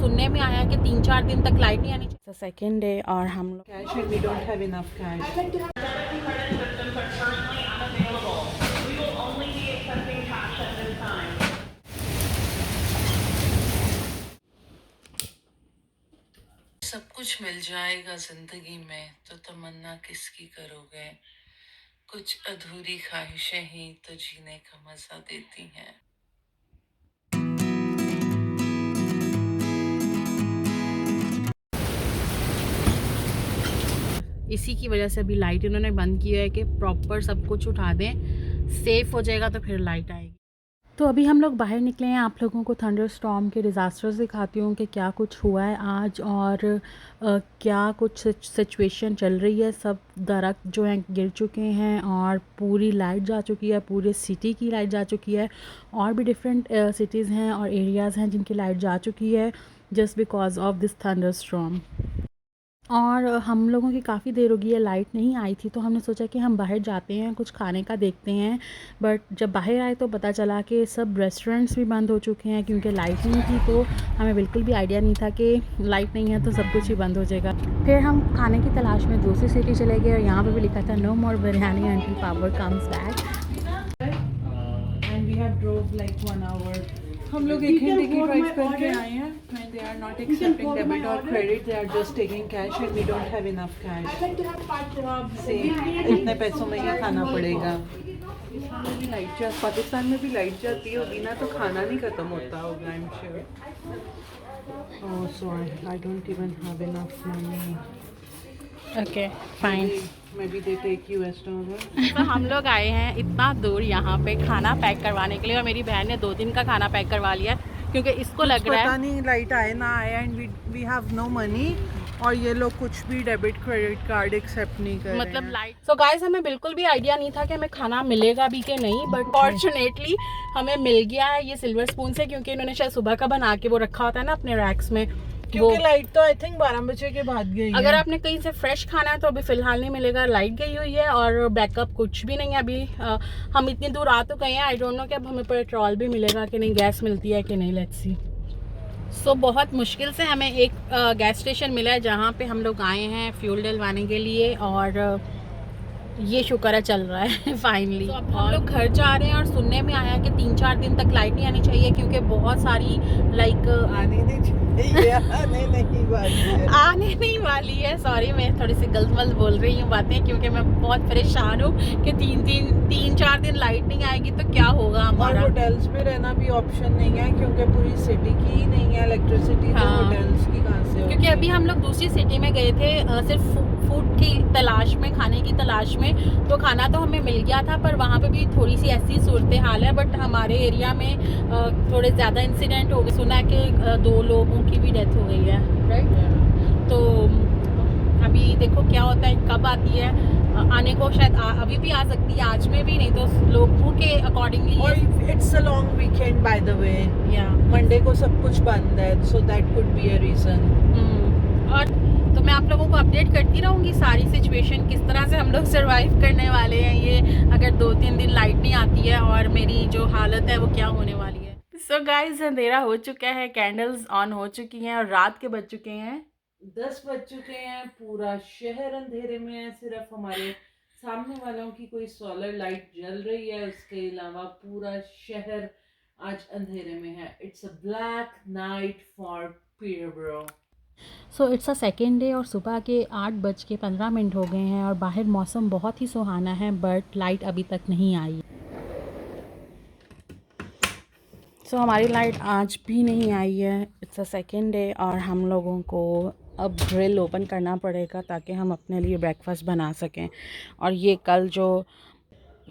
सुनने में आया कि 3-4 दिन तक लाइट नहीं आनी चाहिए। सेकेंड डे और हम लोग Cash and we don't have enough cash. सब कुछ मिल जाएगा जिंदगी में तो तमन्ना किसकी करोगे। कुछ अधूरी ख्वाहिशें ही तो जीने का मजा देती हैं। इसी की वजह से अभी लाइट इन्होंने बंद की है कि प्रॉपर सब कुछ उठा दें, सेफ हो जाएगा तो फिर लाइट आएगी। तो अभी हम लोग बाहर निकले हैं, आप लोगों को थंडर स्टॉर्म के डिज़ास्टर्स दिखाती हूँ कि क्या कुछ हुआ है आज और क्या कुछ सिचुएशन चल रही है। सब दरख्त जो हैं गिर चुके हैं और पूरी लाइट जा चुकी है, पूरे सिटी की लाइट जा चुकी है। और भी डिफरेंट सिटीज़ हैं और एरियाज़ हैं जिनकी लाइट जा चुकी है just because of this thunder storm. और हम लोगों की काफ़ी देर हो गई है, लाइट नहीं आई थी, तो हमने सोचा कि हम बाहर जाते हैं, कुछ खाने का देखते हैं। बट जब बाहर आए तो पता चला कि सब रेस्टोरेंट्स भी बंद हो चुके हैं क्योंकि लाइट नहीं थी। तो हमें बिल्कुल भी आइडिया नहीं था कि लाइट नहीं है तो सब कुछ ही बंद हो जाएगा। फिर हम खाने की तलाश में दूसरी सिटी चले गए और यहाँ पर भी लिखा था no more biryani until power comes back. And we have drove like 1 hour. हम लोग एक घंटे की ड्राइव करके आए हैं and they are not accepting debit or credit. They are just taking cash and we don't have enough cash. से इतने पैसों में ही खाना पड़ेगा। पाकिस्तान में भी लाइट जाती होगी ना तो खाना नहीं खत्म होता होगा I am sure. Oh sorry, I don't even have enough money. Okay fine. Maybe they take US dollar. तो हम लोग आए हैं इतना दूर यहाँ पे खाना पैक करवाने के लिए और मेरी बहन ने 2 दिन का खाना पैक करवा लिया क्योंकि इसको लग रहा है पता नहीं लाइट आए ना आए and we have no money और ये लोग कुछ भी डेबिट क्रेडिट कार्ड एक्सेप्ट नहीं कर रहे हैं। मतलब लाइट। सो गाइस हमें बिल्कुल भी आइडिया नहीं था कि हमें खाना मिलेगा भी कि नहीं, बट फॉर्चुनेटली हमें मिल गया है ये सिल्वर स्पून से क्योंकि इन्होंने शायद सुबह का बना के वो रखा होता है ना अपने रैक्स में। क्योंकि लाइट तो आई थिंक 12 बजे के बाद गई है। अगर आपने कहीं से फ्रेश खाना है तो अभी फिलहाल नहीं मिलेगा, लाइट गई हुई है और बैकअप कुछ भी नहीं है अभी। हम इतनी दूर आ तो गए हैं, आई डोंट नो कि अब हमें पेट्रोल भी मिलेगा कि नहीं, गैस मिलती है कि नहीं, लेट्स सी। सो बहुत मुश्किल से हमें एक गैस स्टेशन मिला है जहाँ पे हम लोग आए हैं फ्यूल डलवाने के लिए और ये शुक्र है चल रहा है फाइनली। अब हम लोग घर जा रहे हैं और सुनने में आया कि 3-4 दिन तक लाइट नहीं आनी चाहिए क्योंकि बहुत सारी लाइक आने नहीं आने नहीं वाली है। सॉरी मैं थोड़ी सी गलत बोल रही हूँ बातें क्योंकि मैं बहुत परेशान हूँ कि 3-4 दिन लाइट नहीं आएगी तो क्या होगा हमारा। और होटल्स में रहना भी ऑप्शन नहीं है क्योंकि पूरी सिटी की ही नहीं है इलेक्ट्रिसिटी। तो होटल्स की कहाँ से होगी? क्योंकि अभी हम लोग दूसरी सिटी में गए थे सिर्फ फूड की तलाश में, खाने की तलाश में, तो खाना तो हमें मिल गया था पर वहाँ पे भी थोड़ी सी ऐसी सूरत हाल है। बट हमारे एरिया में थोड़े ज़्यादा इंसिडेंट हो गए, सुना कि 2 लोगों की भी डेथ हो गई है, राइट। तो अभी देखो क्या होता है, कब आती है, आने को शायद अभी भी आ सकती है, आज में भी, नहीं तो लोगों के अकॉर्डिंगली। और it's a long weekend by the way, या मंडे को सब कुछ बंद है, so that could be a reason. और तो मैं आप लोगों को अपडेट करती रहूँगी सारी सिचुएशन, किस तरह से हम लोग सरवाइव करने वाले हैं ये अगर 2-3 दिन लाइट नहीं आती है और मेरी जो हालत है वो क्या होने वाली है। सो गाइज अंधेरा हो चुका है, कैंडल्स ऑन हो चुकी हैं और रात के बज चुके हैं 10 बज चुके हैं। पूरा शहर अंधेरे में है, सिर्फ हमारे सामने वालों की कोई सोलर लाइट जल रही है, उसके अलावा पूरा शहर आज अंधेरे में है। It's a black night for Peterborough. So it's a second day और सुबह के 8:15 हो गए हैं और बाहर मौसम बहुत ही सुहाना है बट लाइट अभी तक नहीं आई। सो हमारी लाइट आज भी नहीं आई है। इट्स अ सेकेंड डे और हम लोगों को अब ग्रिल ओपन करना पड़ेगा ताकि हम अपने लिए ब्रेकफास्ट बना सकें। और ये कल जो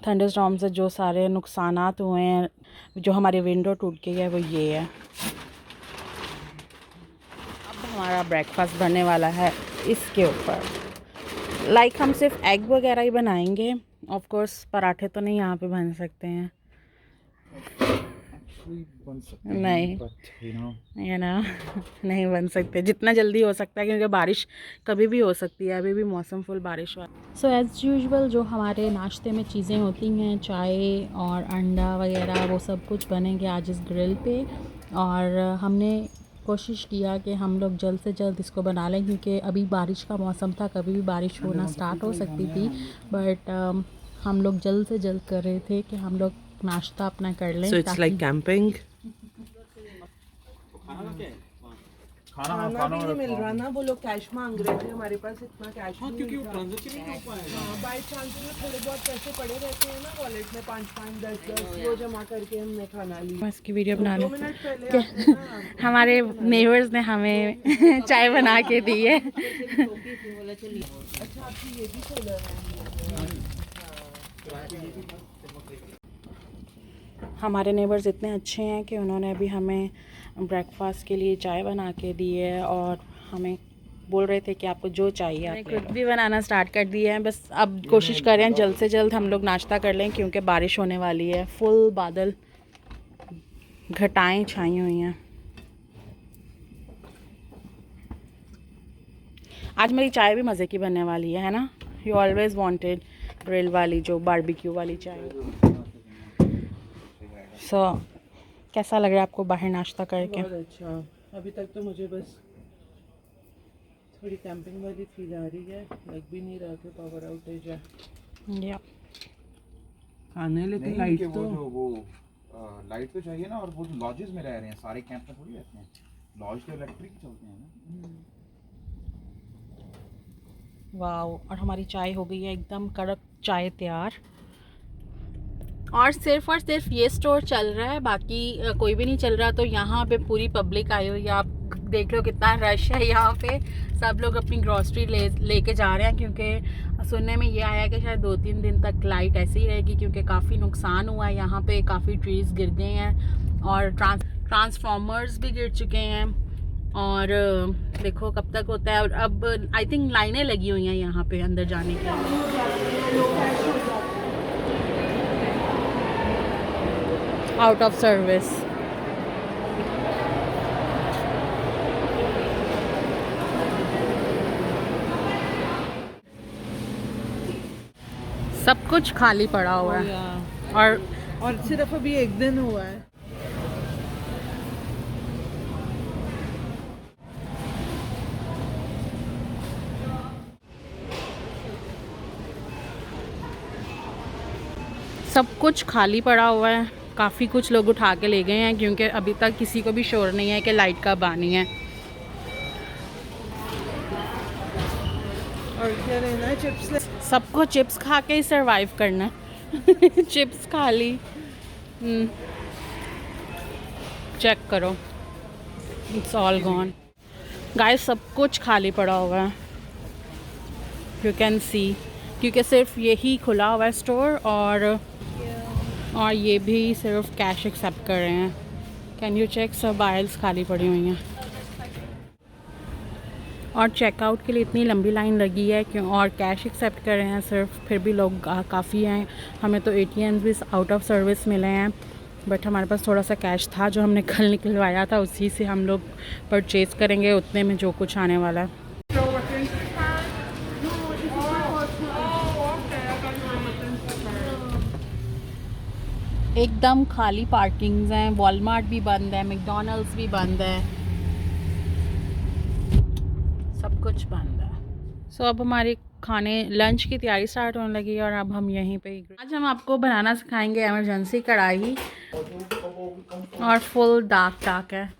थंडरस्टॉर्म से जो सारे नुकसानात हुए हैं, जो हमारी विंडो टूट गई है, वो ये है। हमारा ब्रेकफास्ट बनने वाला है इसके ऊपर। लाइक हम सिर्फ एग वगैरह ही बनाएंगे, ऑफ कोर्स पराठे तो नहीं यहाँ पे बन सकते हैं। नहीं you know, नहीं बन सकते जितना जल्दी हो सकता है क्योंकि बारिश कभी भी हो सकती है, अभी भी मौसम फुल बारिश वाला। सो एज़ यूजुअल जो हमारे नाश्ते में चीज़ें होती हैं, चाय और अंडा वगैरह, वो सब कुछ बनेंगे आज इस ग्रिल पे। और हमने कोशिश किया कि हम लोग जल्द से जल्द इसको बना लें, क्योंकि अभी बारिश का मौसम था, कभी भी बारिश होना स्टार्ट हो सकती थी। बट हम लोग जल्द से जल्द कर रहे थे कि हम लोग नाश्ता अपना कर लें। So it's like camping. खाना भी नहीं मिल रहा ना, वो लोग कैश मांग रहे थे, हमारे पास इतना कैश नहीं, क्योंकि वो ट्रांजैक्शन नहीं हो पाएगा। बाय चांस में थोड़े बहुत पैसे पड़े रहते हैं ना वॉलेट में, 5-5, 10-10 वो जमा करके हमने खाना लिया। इसकी वीडियो बना लें। 2 मिनट पहले आते हैं ना, हमारे नेबर्स ने हमें चाय बना के दी है। अच्छा आपकी ये भी सोलर है। हमारे नेबर्स इतने अच्छे हैं कि उन्होंने अभी हमें ब्रेकफास्ट के लिए चाय बना के दी है, और हमें बोल रहे थे कि आपको जो चाहिए आप खुद भी बनाना स्टार्ट कर दिया है। बस अब कोशिश कर रहे हैं जल्द से जल्द हम लोग नाश्ता कर लें, क्योंकि बारिश होने वाली है। फुल बादल, घटाएं छाई हुई हैं। आज मेरी चाय भी मज़े की बनने वाली है ना। यू ऑलवेज वांटेड ग्रिल वाली, जो बारबेक्यू वाली चाय। सो कैसा लग रहा है आपको बाहर नाश्ता करके? बहुत अच्छा। अभी तक तो मुझे बस थोड़ी कैंपिंग वाली फील आ रही है, लग भी नहीं रहा कि पावर आउटेज है। या खाने लेकिन लाइट तो वो लाइट तो चाहिए ना, और वो लॉजेस में रह रहे हैं, सारे कैंप में थोड़ी रहते हैं, लॉज तो इलेक्ट्रिक चलते हैं ना। वाओ, और हमारी चाय हो गई है एकदम कड़क चाय तैयार। और सिर्फ ये स्टोर चल रहा है, बाकी कोई भी नहीं चल रहा। तो यहाँ पे पूरी पब्लिक आई हुई है, आप देख लो कितना रश है यहाँ पे। सब लोग अपनी ग्रॉसरी लेके जा रहे हैं, क्योंकि सुनने में ये आया कि शायद 2-3 दिन तक लाइट ऐसे ही रहेगी, क्योंकि काफ़ी नुकसान हुआ है यहाँ पे, काफ़ी ट्रीज़ गिर गए हैं और ट्रांसफार्मर्स भी गिर चुके हैं। और देखो कब तक होता है। और अब आई थिंक लाइनें लगी हुई हैं यहाँ पे अंदर जाने के लिए। Out of service. सब कुछ खाली पड़ा हुआ है, और सिर्फ अभी एक दिन हुआ है। सब कुछ खाली पड़ा हुआ है। काफ़ी कुछ लोग उठा के ले गए हैं, क्योंकि अभी तक किसी को भी श्योर नहीं है कि लाइट कब आनी है। और क्या लेना है? चिप्स। सबको चिप्स खा के ही सरवाइव करना है। चिप्स खा ली। चेक करो, इट्स ऑल गॉन गाइस। सब कुछ खाली पड़ा हुआ है, यू कैन सी, क्योंकि सिर्फ यही खुला हुआ है स्टोर, और ये भी सिर्फ कैश एक्सेप्ट कर रहे हैं। कैन यू चेक, सब आइल्स खाली पड़ी हुई हैं। और चेकआउट के लिए इतनी लंबी लाइन लगी है क्यों, और कैश एक्सेप्ट कर रहे हैं सिर्फ, फिर भी लोग काफ़ी हैं। हमें तो ATMs भी आउट ऑफ सर्विस मिले हैं, बट हमारे पास थोड़ा सा कैश था जो हमने कल निकलवाया था, उसी से हम लोग परचेज़ करेंगे उतने में जो कुछ आने वाला है। एकदम खाली पार्किंग्स हैं, वॉलमार्ट भी बंद है, मैकडॉनल्ड्स भी बंद है, सब कुछ बंद है। सो अब हमारे खाने लंच की तैयारी स्टार्ट होने लगी है, और अब हम यहीं पे आज हम आपको बनाना सिखाएंगे इमरजेंसी कढ़ाई। और फुल डार्क है,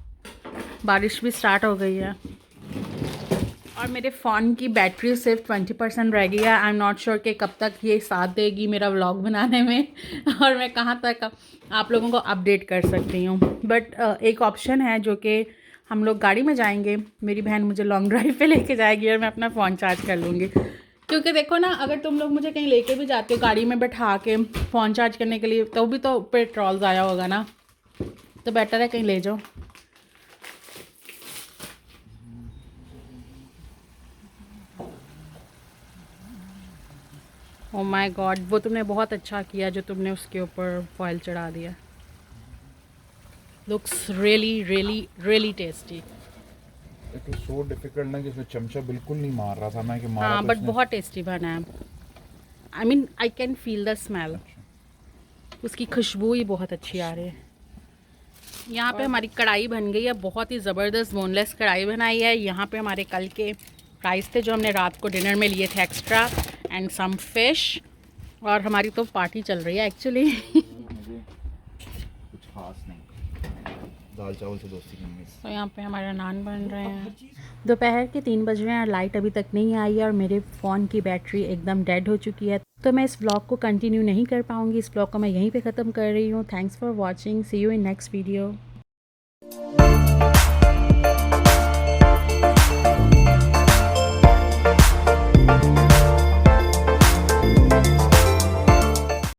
बारिश भी स्टार्ट हो गई है, और मेरे फ़ोन की बैटरी सिर्फ 20% रह गई है। आई एम नॉट श्योर कि कब तक ये साथ देगी मेरा व्लॉग बनाने में, और मैं कहाँ तक आप लोगों को अपडेट कर सकती हूँ। बट एक ऑप्शन है जो कि हम लोग गाड़ी में जाएंगे, मेरी बहन मुझे लॉन्ग ड्राइव पे लेके जाएगी, और मैं अपना फ़ोन चार्ज कर लूँगी। क्योंकि देखो ना, अगर तुम लोग मुझे कहीं लेके भी जाते हो गाड़ी में बैठा के फ़ोन चार्ज करने के लिए, तो भी तो पेट्रोल ज़ाया होगा ना, तो बेटर है कहीं ले जाओ। ओह माय गॉड, वो तुमने बहुत अच्छा किया जो तुमने उसके ऊपर फॉइल चढ़ा दिया। Looks really really really tasty. It was so difficult ना कि इसमें चमचा बिल्कुल नहीं मार रहा था मैं, कि मारा हाँ, तो बट इसने। बहुत टेस्टी बना है। I mean I can feel the smell, उसकी खुशबू ही बहुत अच्छी आ रही है। यहाँ पे हमारी कढ़ाई बन गई है, बहुत ही ज़बरदस्त बोनलेस कढ़ाई बनाई है। यहाँ पे हमारे कल के राइस थे जो हमने रात को डिनर में लिए थे एक्स्ट्रा, एंड सम फिश। और हमारी तो पार्टी चल रही है एक्चुअली। मुझे कुछ खास नहीं, दाल चावल से दोस्ती की मिस। तो यहाँ पे हमारे नान बन रहे हैं। दोपहर के 3 बज रहे हैं और लाइट अभी तक नहीं आई है और मेरे फ़ोन की बैटरी एकदम डेड हो चुकी है, तो मैं इस व्लॉग को कंटिन्यू नहीं कर पाऊँगी। इस व्लॉग को मैं यहीं पे ख़त्म कर रही हूँ। Thanks for watching, see you in next video.